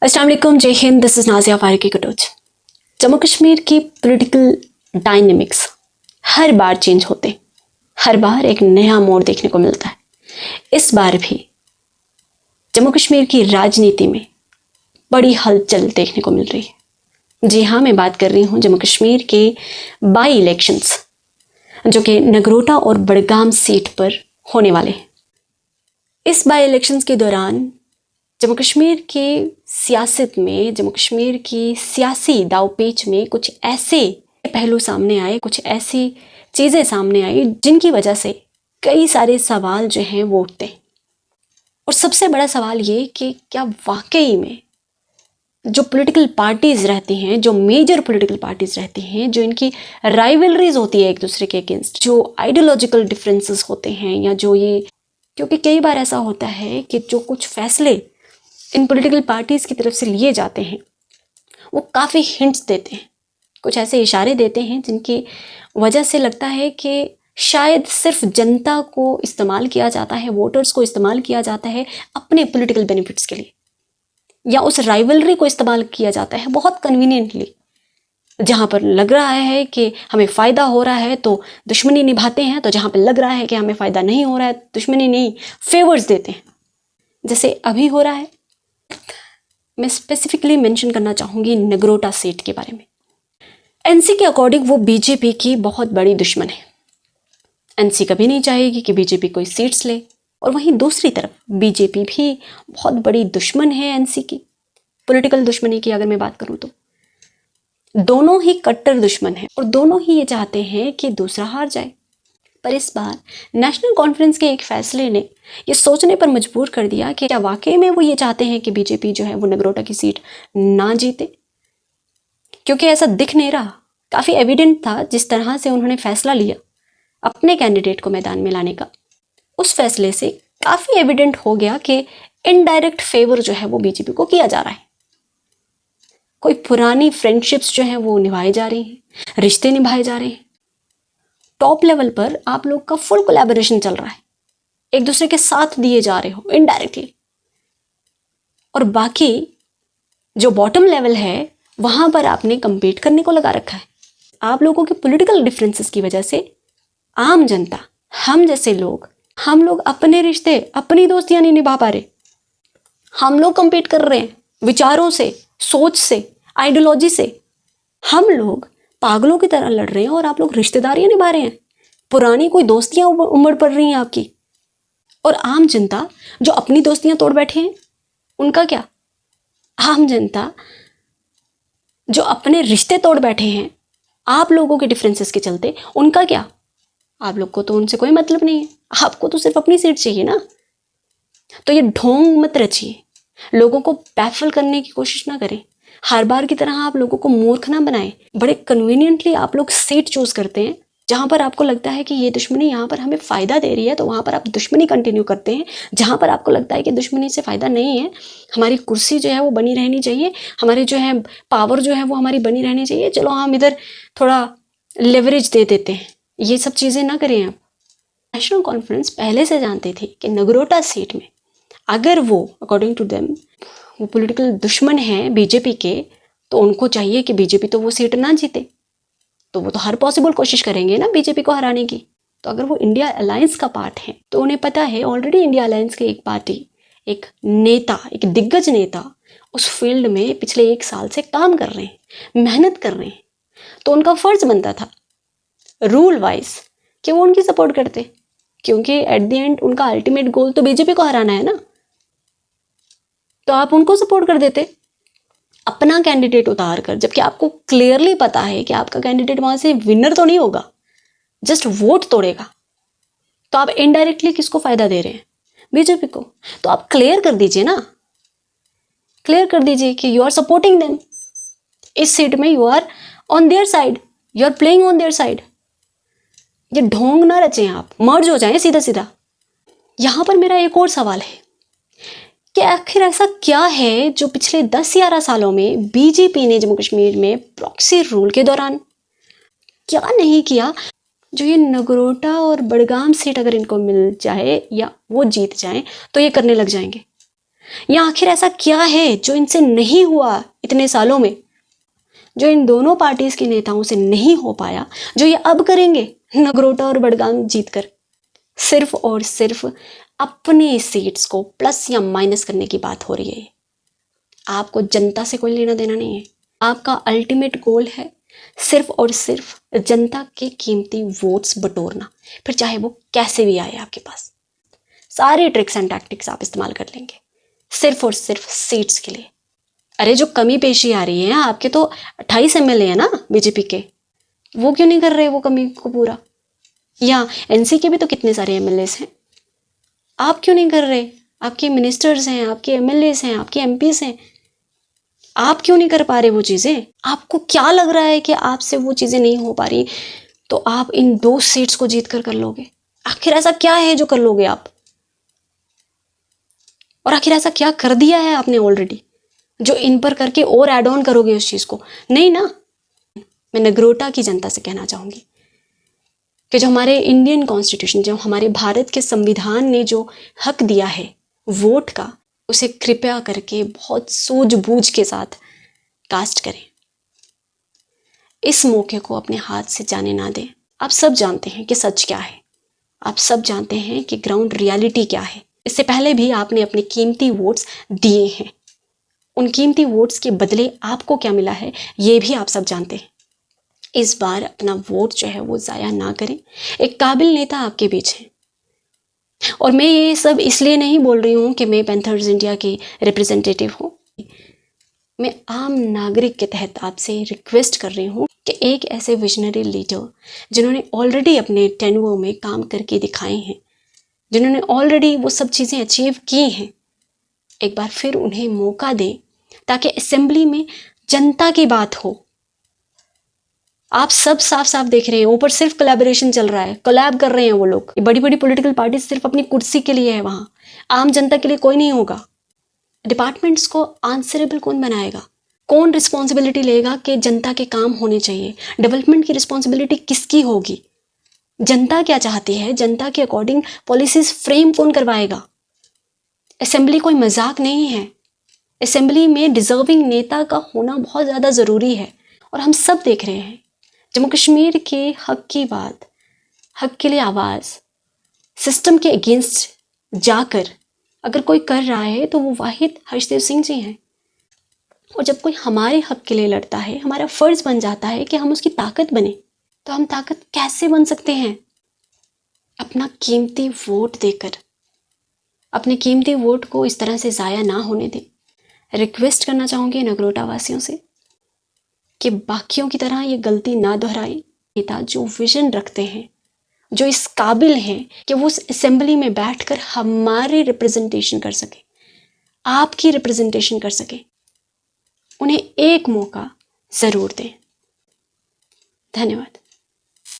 अस्सलाम वालेकुम, जय हिंद। This is Nazia Farooqui Katoch. जम्मू कश्मीर की पॉलिटिकल डायनेमिक्स हर बार चेंज होते हैं, हर बार एक नया मोड़ देखने को मिलता है। इस बार भी जम्मू कश्मीर की राजनीति में बड़ी हलचल देखने को मिल रही है। जी हाँ, मैं बात कर रही हूँ जम्मू कश्मीर के बाई इलेक्शंस जो कि नगरोटा और बड़गाम सीट पर होने वाले हैं। इस बाई इलेक्शंस के दौरान जम्मू कश्मीर की सियासत में, जम्मू कश्मीर की सियासी दावपेच में कुछ ऐसे पहलू सामने आए, कुछ ऐसी चीज़ें सामने आई जिनकी वजह से कई सारे सवाल जो हैं वो उठते हैं। और सबसे बड़ा सवाल ये कि क्या वाकई में जो पॉलिटिकल पार्टीज़ रहती हैं, जो मेजर पॉलिटिकल पार्टीज़ रहती हैं, जो इनकी राइवलरीज होती है एक दूसरे के अगेंस्ट, जो आइडियोलॉजिकल डिफरेंसेस होते हैं, या जो ये, क्योंकि कई बार ऐसा होता है कि जो कुछ फैसले इन पॉलिटिकल पार्टीज़ की तरफ से लिए जाते हैं वो काफ़ी हिंट्स देते हैं, कुछ ऐसे इशारे देते हैं जिनकी वजह से लगता है कि शायद सिर्फ जनता को इस्तेमाल किया जाता है, वोटर्स को इस्तेमाल किया जाता है अपने पॉलिटिकल बेनिफिट्स के लिए, या उस राइवलरी को इस्तेमाल किया जाता है बहुत कन्वीनियंटली। जहाँ पर लग रहा है कि हमें फ़ायदा हो रहा है तो दुश्मनी निभाते हैं, तो जहाँ पर लग रहा है कि हमें फ़ायदा नहीं हो रहा है दुश्मनी नहीं, फेवर्स देते हैं, जैसे अभी हो रहा है। मैं स्पेसिफिकली मेंशन करना चाहूँगी नगरोटा सीट के बारे में। एनसी के अकॉर्डिंग वो बीजेपी की बहुत बड़ी दुश्मन है। एनसी कभी नहीं चाहेगी कि बीजेपी कोई सीट्स ले, और वहीं दूसरी तरफ बीजेपी भी बहुत बड़ी दुश्मन है एनसी की। पॉलिटिकल दुश्मनी की अगर मैं बात करूँ तो दोनों ही कट्टर दुश्मन हैं और दोनों ही ये चाहते हैं कि दूसरा हार जाए। पर इस बार नेशनल कॉन्फ्रेंस के एक फैसले ने ये सोचने पर मजबूर कर दिया कि क्या वाकई में वो ये चाहते हैं कि बीजेपी जो है वो नगरोटा की सीट ना जीते, क्योंकि ऐसा दिख नहीं रहा। काफ़ी एविडेंट था जिस तरह से उन्होंने फैसला लिया अपने कैंडिडेट को मैदान में लाने का। उस फैसले से काफ़ी एविडेंट हो गया कि इनडायरेक्ट फेवर जो है वो बीजेपी को किया जा रहा है। कोई पुरानी फ्रेंडशिप्स जो हैं वो निभाई जा रही हैं, रिश्ते निभाए जा रहे हैं। टॉप लेवल पर आप लोग का फुल कोलैबोरेशन चल रहा है, एक दूसरे के साथ दिए जा रहे हो इनडायरेक्टली। और बाकी जो बॉटम लेवल है वहां पर आपने compete करने को लगा रखा है। आप लोगों के पॉलिटिकल डिफरेंसेस की वजह से आम जनता, हम जैसे लोग, हम लोग अपने रिश्ते, अपनी दोस्तियां नहीं निभा पा रहे। हम लोग compete कर रहे हैं विचारों से, सोच से, आइडियोलॉजी से। हम लोग पागलों की तरह लड़ रहे हैं और आप लोग रिश्तेदारियां निभा रहे हैं, पुरानी कोई दोस्तियां उमड़ पड़ रही हैं आपकी। और आम जनता जो अपनी दोस्तियां तोड़ बैठे हैं उनका क्या? आम जनता जो अपने रिश्ते तोड़ बैठे हैं आप लोगों के डिफरेंसेस के चलते, उनका क्या? आप लोग को तो उनसे कोई मतलब नहीं है, आपको तो सिर्फ अपनी सीट चाहिए ना। तो ये ढोंग मत रचिए, लोगों को बैफल करने की कोशिश ना करें, हर बार की तरह आप लोगों को मूर्ख ना बनाएं। बड़े कन्वीनियंटली आप लोग सीट चूज करते हैं, जहां पर आपको लगता है कि ये दुश्मनी यहाँ पर हमें फ़ायदा दे रही है तो वहां पर आप दुश्मनी कंटिन्यू करते हैं। जहां पर आपको लगता है कि दुश्मनी से फ़ायदा नहीं है, हमारी कुर्सी जो है वो बनी रहनी चाहिए, हमारे जो है पावर जो है वो हमारी बनी रहनी चाहिए, चलो हम इधर थोड़ा लेवरेज दे देते हैं। ये सब चीज़ें ना करें आप। नेशनल कॉन्फ्रेंस पहले से जानते थे कि नगरोटा सीट में अगर वो अकॉर्डिंग टू देम वो पॉलिटिकल दुश्मन हैं बीजेपी के, तो उनको चाहिए कि बीजेपी तो वो सीट ना जीते, तो वो तो हर पॉसिबल कोशिश करेंगे ना बीजेपी को हराने की। तो अगर वो इंडिया अलायंस का पार्ट है तो उन्हें पता है ऑलरेडी इंडिया अलायंस के एक पार्टी, एक नेता, एक दिग्गज नेता उस फील्ड में पिछले 1 साल से काम कर रहे हैं, मेहनत कर रहे हैं, तो उनका फर्ज बनता था रूल वाइज कि वो उनकी सपोर्ट करते, क्योंकि एट द एंड उनका अल्टीमेट गोल तो बीजेपी को हराना है ना। तो आप उनको सपोर्ट कर देते अपना कैंडिडेट उतार कर, जबकि आपको क्लियरली पता है कि आपका कैंडिडेट वहां से विनर तो नहीं होगा, जस्ट वोट तोड़ेगा। तो आप इनडायरेक्टली किसको फायदा दे रहे हैं? बीजेपी को। तो आप क्लियर कर दीजिए ना, क्लियर कर दीजिए कि यू आर सपोर्टिंग देम। इस सीट में you are on their side, you are playing on their side. ये ढोंग ना रचें, आप मर्ज हो जाएं सीधा सीधा। यहां पर मेरा एक और सवाल है कि आखिर ऐसा क्या है जो पिछले 10-11 सालों में बीजेपी ने जम्मू कश्मीर में प्रॉक्सी रूल के दौरान क्या नहीं किया, जो ये नगरोटा और बड़गाम सीट अगर इनको मिल जाए या वो जीत जाएं तो ये करने लग जाएंगे। या आखिर ऐसा क्या है जो इनसे नहीं हुआ इतने सालों में, जो इन दोनों पार्टीज के नेताओं से नहीं हो पाया, जो ये अब करेंगे नगरोटा और बडगाम जीतकर? सिर्फ और सिर्फ अपनी सीट्स को प्लस या माइनस करने की बात हो रही है। आपको जनता से कोई लेना देना नहीं है। आपका अल्टीमेट गोल है सिर्फ और सिर्फ जनता के कीमती वोट्स बटोरना, फिर चाहे वो कैसे भी आए आपके पास। सारे ट्रिक्स एंड टैक्टिक्स आप इस्तेमाल कर लेंगे सिर्फ और सिर्फ सीट्स के लिए। अरे जो कमी पेशी आ रही है, आपके तो 28 MLA है ना बीजेपी के, वो क्यों नहीं कर रहे वो कमी को पूरा? या एनसी के भी तो कितने सारे MLAs हैं, आप क्यों नहीं कर रहे? आपके मिनिस्टर्स हैं, आपके MLAs हैं, आपके MPs हैं, आप क्यों नहीं कर पा रहे वो चीज़ें? आपको क्या लग रहा है कि आपसे वो चीज़ें नहीं हो पा रही तो आप इन 2 सीट्स को जीत कर लोगे? आखिर ऐसा क्या है जो कर लोगे आप? और आखिर ऐसा क्या कर दिया है आपने ऑलरेडी जो इन पर करके और ऐड ऑन करोगे उस चीज़ को? नहीं ना। मैं नगरोटा की जनता से कहना चाहूँगी कि जो हमारे इंडियन कॉन्स्टिट्यूशन, जो हमारे भारत के संविधान ने जो हक दिया है वोट का, उसे कृपया करके बहुत सूझबूझ के साथ कास्ट करें। इस मौके को अपने हाथ से जाने ना दें। आप सब जानते हैं कि सच क्या है, आप सब जानते हैं कि ग्राउंड रियलिटी क्या है। इससे पहले भी आपने अपने कीमती वोट्स दिए हैं, उन कीमती वोट्स के बदले आपको क्या मिला है ये भी आप सब जानते हैं। इस बार अपना वोट जो है वो ज़ाया ना करें। एक काबिल नेता आपके बीच है, और मैं ये सब इसलिए नहीं बोल रही हूँ कि मैं पैंथर्स इंडिया की रिप्रेजेंटेटिव हूँ। मैं आम नागरिक के तहत आपसे रिक्वेस्ट कर रही हूँ कि एक ऐसे विजनरी लीडर जिन्होंने ऑलरेडी अपने टेन्योर में काम करके दिखाए हैं, जिन्होंने ऑलरेडी वो सब चीज़ें अचीव की हैं, एक बार फिर उन्हें मौका दें ताकि असेंबली में जनता की बात हो। आप सब साफ साफ देख रहे हैं, ऊपर सिर्फ कोलैबोरेशन चल रहा है, कोलैब कर रहे हैं वो लोग। बड़ी बड़ी पॉलिटिकल पार्टी सिर्फ अपनी कुर्सी के लिए है, वहाँ आम जनता के लिए कोई नहीं होगा। डिपार्टमेंट्स को आंसरेबल कौन बनाएगा? कौन रिस्पॉन्सिबिलिटी लेगा कि जनता के काम होने चाहिए? डेवलपमेंट की रिस्पॉन्सिबिलिटी किसकी होगी? जनता क्या चाहती है, जनता के अकॉर्डिंग पॉलिसीज फ्रेम कौन करवाएगा? असेंबली कोई मजाक नहीं है। असेंबली में डिजर्विंग नेता का होना बहुत ज़्यादा ज़रूरी है। और हम सब देख रहे हैं जम्मू कश्मीर के हक की बात, हक के लिए आवाज़ सिस्टम के अगेंस्ट जाकर अगर कोई कर रहा है तो वो वाहिद हर्षदेव सिंह जी हैं। और जब कोई हमारे हक के लिए लड़ता है, हमारा फ़र्ज़ बन जाता है कि हम उसकी ताकत बने। तो हम ताकत कैसे बन सकते हैं? अपना कीमती वोट देकर। अपने कीमती वोट को इस तरह से ज़ाया ना होने दें। रिक्वेस्ट करना चाहूँगी नगरोटा वासियों से कि बाकियों की तरह ये गलती ना दोहराएं। नेता जो विजन रखते हैं, जो इस काबिल हैं कि वो उस असेंबली में बैठकर हमारी रिप्रेजेंटेशन कर सके, आपकी रिप्रेजेंटेशन कर सके, उन्हें एक मौका ज़रूर दें। धन्यवाद।